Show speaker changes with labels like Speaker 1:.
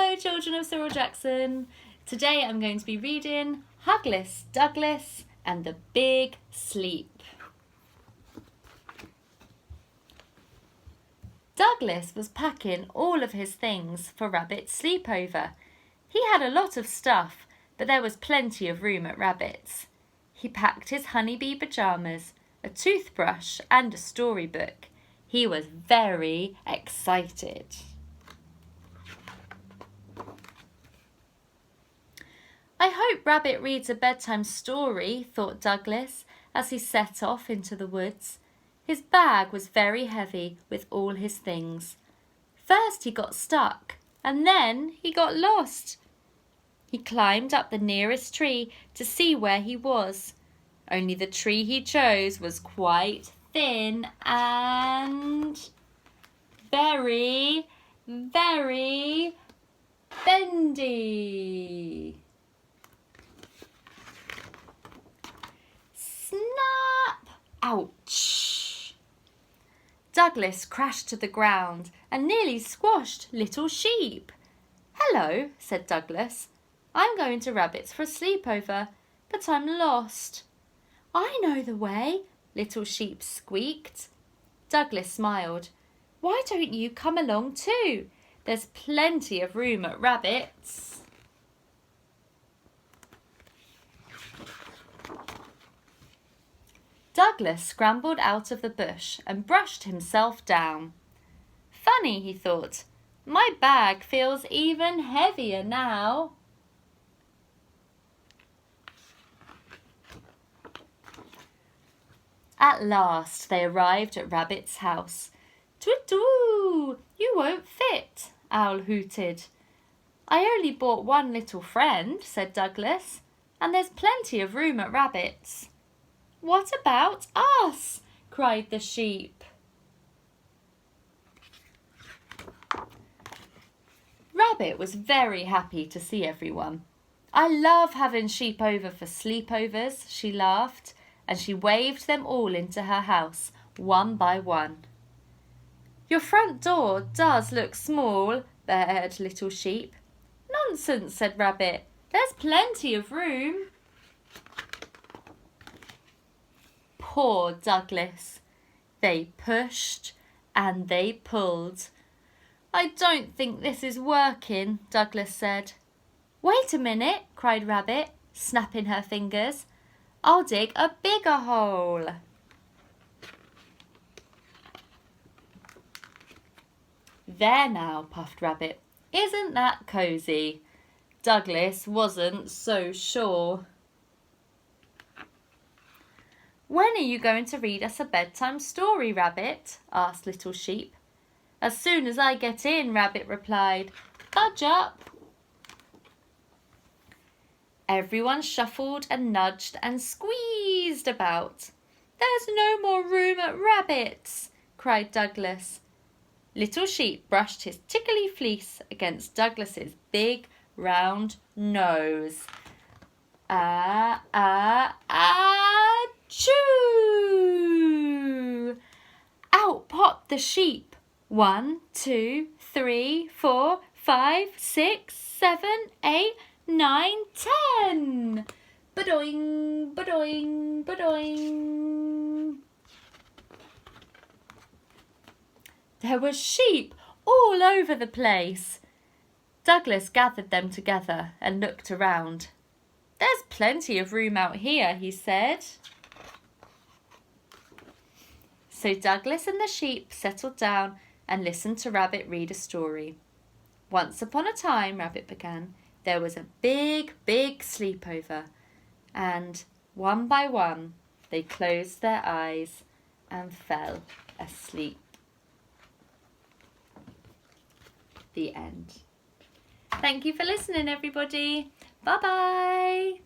Speaker 1: Hello children of Cyril Jackson. Today I'm going to be reading Hugless, Douglas and the Big Sleep. Douglas was packing all of his things for Rabbit's sleepover. He had a lot of stuff, but there was plenty of room at Rabbit's. He packed his honeybee pyjamas, a toothbrush and a storybook. He was very excited. I hope Rabbit reads a bedtime story, thought Douglas, as he set off into the woods. His bag was very heavy with all his things. First he got stuck, and then he got lost. He climbed up the nearest tree to see where he was. Only the tree he chose was quite thin and very, very bendy. Snap! Ouch! Douglas crashed to the ground and nearly squashed Little Sheep. Hello, said Douglas. I'm going to Rabbit's for a sleepover, but I'm lost. I know the way, Little Sheep squeaked. Douglas smiled. Why don't you come along too? There's plenty of room at Rabbit's. Douglas scrambled out of the bush and brushed himself down. Funny, he thought, my bag feels even heavier now. At last they arrived at Rabbit's house. Toot-too! You won't fit, Owl hooted. I only brought one little friend, said Douglas, and there's plenty of room at Rabbit's. What about us? Cried the sheep. Rabbit was very happy to see everyone. I love having sheep over for sleepovers, she laughed, and she waved them all into her house, one by one. Your front door does look small, bared Little Sheep. Nonsense, said Rabbit. There's plenty of room. Poor Douglas. They pushed and they pulled. I don't think this is working, Douglas said. Wait a minute, cried Rabbit, snapping her fingers. I'll dig a bigger hole. There now, puffed Rabbit. Isn't that cosy? Douglas wasn't so sure. When are you going to read us a bedtime story, Rabbit? Asked Little Sheep. As soon as I get in, Rabbit replied. Budge up. Everyone shuffled and nudged and squeezed about. There's no more room at Rabbit's, cried Douglas. Little Sheep brushed his tickly fleece against Douglas's big round nose. Achoo! Out popped the sheep. 1, 2, 3, 4, 5, 6, 7, 8, 9, 10. Ba-doing, ba-doing, ba-doing. There were sheep all over the place. Douglas gathered them together and looked around. There's plenty of room out here, he said. So Douglas and the sheep settled down and listened to Rabbit read a story. Once upon a time, Rabbit began, there was a big, big sleepover, and one by one they closed their eyes and fell asleep. The end. Thank you for listening, everybody. Bye-bye.